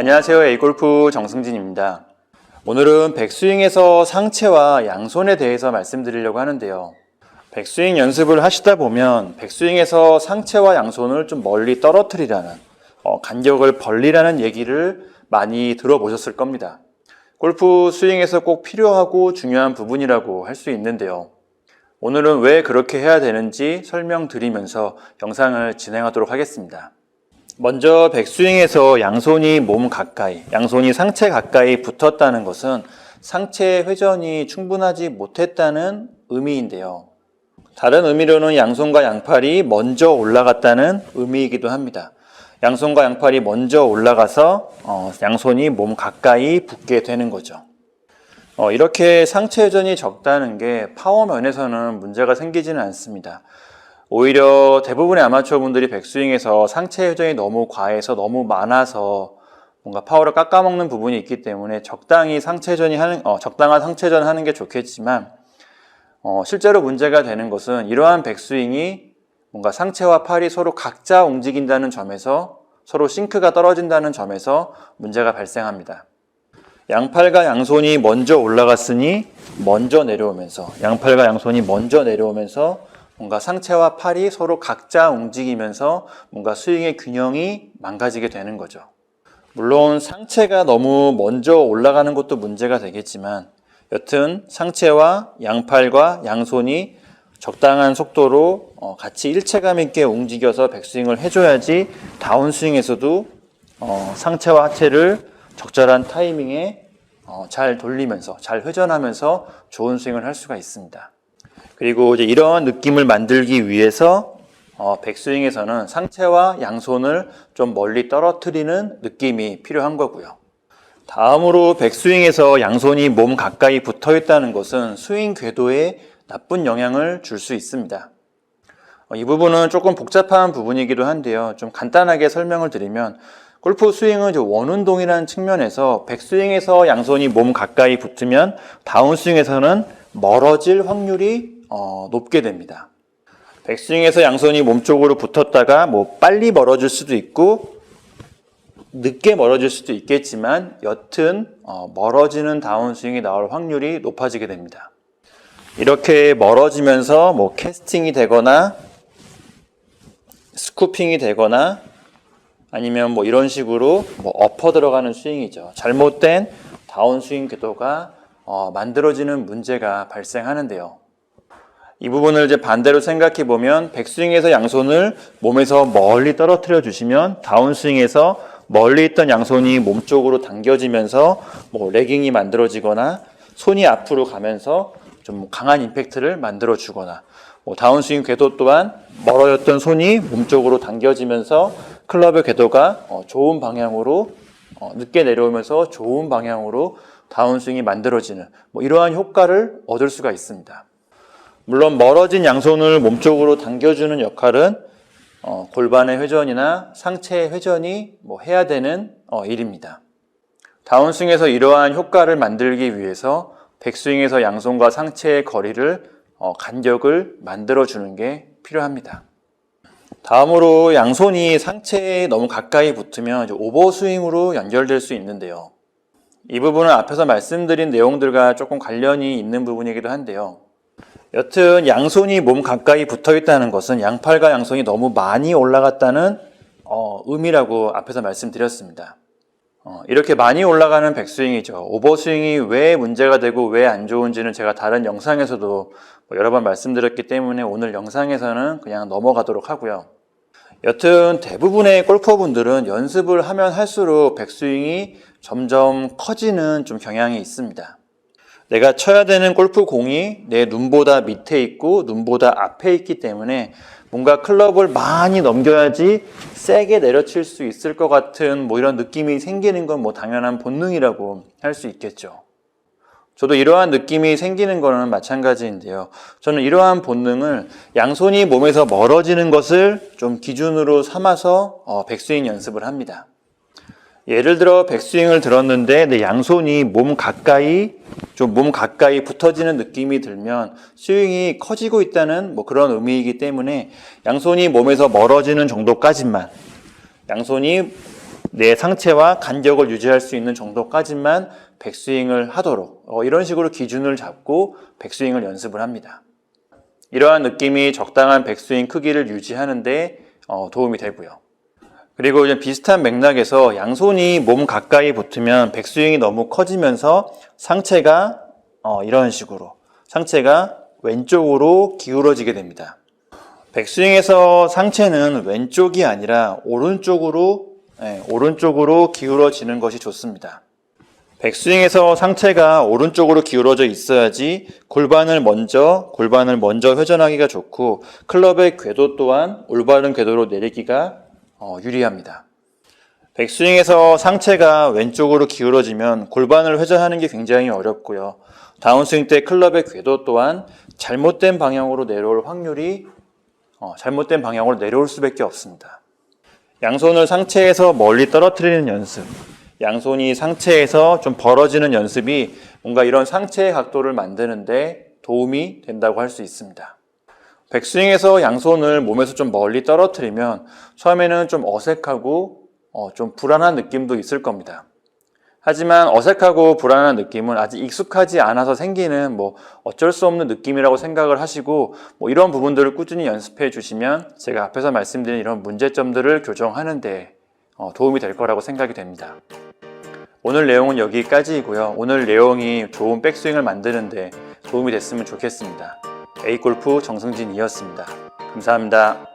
안녕하세요. A골프 정승진입니다. 오늘은 백스윙에서 상체와 양손에 대해서 말씀드리려고 하는데요. 백스윙 연습을 하시다 보면 백스윙에서 상체와 양손을 좀 멀리 떨어뜨리라는 간격을 벌리라는 얘기를 많이 들어보셨을 겁니다. 골프 스윙에서 꼭 필요하고 중요한 부분이라고 할 수 있는데요. 오늘은 왜 그렇게 해야 되는지 설명드리면서 영상을 진행하도록 하겠습니다. 먼저 백스윙에서 양손이 몸 가까이, 양손이 상체 가까이 붙었다는 것은 상체 회전이 충분하지 못했다는 의미인데요. 다른 의미로는 양손과 양팔이 먼저 올라갔다는 의미이기도 합니다. 양손과 양팔이 먼저 올라가서 양손이 몸 가까이 붙게 되는 거죠. 이렇게 상체 회전이 적다는 게 파워 면에서는 문제가 생기지는 않습니다. 오히려 대부분의 아마추어 분들이 백스윙에서 상체 회전이 너무 과해서 너무 많아서 뭔가 파워를 깎아먹는 부분이 있기 때문에 적당한 상체 회전 하는 게 좋겠지만 실제로 문제가 되는 것은 이러한 백스윙이 뭔가 상체와 팔이 서로 각자 움직인다는 점에서 서로 싱크가 떨어진다는 점에서 문제가 발생합니다. 양팔과 양손이 먼저 올라갔으니 양팔과 양손이 먼저 내려오면서 뭔가 상체와 팔이 서로 각자 움직이면서 뭔가 스윙의 균형이 망가지게 되는 거죠. 물론 상체가 너무 먼저 올라가는 것도 문제가 되겠지만 여튼 상체와 양팔과 양손이 적당한 속도로 같이 일체감 있게 움직여서 백스윙을 해줘야지 다운스윙에서도 상체와 하체를 적절한 타이밍에 잘 돌리면서 잘 회전하면서 좋은 스윙을 할 수가 있습니다. 그리고 이제 이런 느낌을 만들기 위해서 백스윙에서는 상체와 양손을 좀 멀리 떨어뜨리는 느낌이 필요한 거고요. 다음으로 백스윙에서 양손이 몸 가까이 붙어 있다는 것은 스윙 궤도에 나쁜 영향을 줄 수 있습니다. 이 부분은 조금 복잡한 부분이기도 한데요. 좀 간단하게 설명을 드리면 골프 스윙은 원운동이라는 측면에서 백스윙에서 양손이 몸 가까이 붙으면 다운스윙에서는 멀어질 확률이 높게 됩니다. 백스윙에서 양손이 몸쪽으로 붙었다가 빨리 멀어질 수도 있고 늦게 멀어질 수도 있겠지만 여튼 멀어지는 다운스윙이 나올 확률이 높아지게 됩니다. 이렇게 멀어지면서 캐스팅이 되거나 스쿠핑이 되거나 아니면 이런 식으로 엎어 들어가는 스윙이죠. 잘못된 다운스윙 궤도가 만들어지는 문제가 발생하는데요. 이 부분을 이제 반대로 생각해 보면 백스윙에서 양손을 몸에서 멀리 떨어뜨려 주시면 다운스윙에서 멀리 있던 양손이 몸쪽으로 당겨지면서 레깅이 만들어지거나 손이 앞으로 가면서 좀 강한 임팩트를 만들어 주거나 다운스윙 궤도 또한 멀어졌던 손이 몸쪽으로 당겨지면서 클럽의 궤도가 좋은 방향으로 늦게 내려오면서 좋은 방향으로 다운스윙이 만들어지는 이러한 효과를 얻을 수가 있습니다. 물론 멀어진 양손을 몸쪽으로 당겨주는 역할은 골반의 회전이나 상체의 회전이 해야 되는 일입니다. 다운스윙에서 이러한 효과를 만들기 위해서 백스윙에서 양손과 상체의 거리를 간격을 만들어주는 게 필요합니다. 다음으로 양손이 상체에 너무 가까이 붙으면 오버스윙으로 연결될 수 있는데요. 이 부분은 앞에서 말씀드린 내용들과 조금 관련이 있는 부분이기도 한데요. 여튼 양손이 몸 가까이 붙어 있다는 것은 양팔과 양손이 너무 많이 올라갔다는 의미라고 앞에서 말씀드렸습니다. 이렇게 많이 올라가는 백스윙이죠. 오버스윙이 왜 문제가 되고 왜 안 좋은지는 제가 다른 영상에서도 여러 번 말씀드렸기 때문에 오늘 영상에서는 그냥 넘어가도록 하고요. 여튼 대부분의 골퍼분들은 연습을 하면 할수록 백스윙이 점점 커지는 좀 경향이 있습니다. 내가 쳐야 되는 골프 공이 내 눈보다 밑에 있고 눈보다 앞에 있기 때문에 뭔가 클럽을 많이 넘겨야지 세게 내려칠 수 있을 것 같은 이런 느낌이 생기는 건 당연한 본능이라고 할 수 있겠죠. 저도 이러한 느낌이 생기는 거는 마찬가지인데요. 저는 이러한 본능을 양손이 몸에서 멀어지는 것을 좀 기준으로 삼아서 백스윙 연습을 합니다. 예를 들어 백스윙을 들었는데 내 양손이 몸 가까이 붙어지는 느낌이 들면 스윙이 커지고 있다는 그런 의미이기 때문에 양손이 몸에서 멀어지는 정도까지만, 양손이 내 상체와 간격을 유지할 수 있는 정도까지만 백스윙을 하도록 이런 식으로 기준을 잡고 백스윙을 연습을 합니다. 이러한 느낌이 적당한 백스윙 크기를 유지하는 데 도움이 되고요. 그리고 이제 비슷한 맥락에서 양손이 몸 가까이 붙으면 백스윙이 너무 커지면서 상체가 이런 식으로 상체가 왼쪽으로 기울어지게 됩니다. 백스윙에서 상체는 왼쪽이 아니라 오른쪽으로 기울어지는 것이 좋습니다. 백스윙에서 상체가 오른쪽으로 기울어져 있어야지 골반을 먼저 회전하기가 좋고 클럽의 궤도 또한 올바른 궤도로 내리기가 유리합니다. 백스윙에서 상체가 왼쪽으로 기울어지면 골반을 회전하는 게 굉장히 어렵고요. 다운스윙 때 클럽의 궤도 또한 잘못된 방향으로 내려올 수밖에 없습니다. 양손을 상체에서 멀리 떨어뜨리는 연습, 양손이 상체에서 좀 벌어지는 연습이 뭔가 이런 상체의 각도를 만드는데 도움이 된다고 할 수 있습니다. 백스윙에서 양손을 몸에서 좀 멀리 떨어뜨리면 처음에는 좀 어색하고 좀 불안한 느낌도 있을 겁니다. 하지만 어색하고 불안한 느낌은 아직 익숙하지 않아서 생기는 어쩔 수 없는 느낌이라고 생각을 하시고 이런 부분들을 꾸준히 연습해 주시면 제가 앞에서 말씀드린 이런 문제점들을 교정하는 데 도움이 될 거라고 생각이 됩니다. 오늘 내용은 여기까지이고요. 오늘 내용이 좋은 백스윙을 만드는 데 도움이 됐으면 좋겠습니다. A골프 정승진이었습니다. 감사합니다.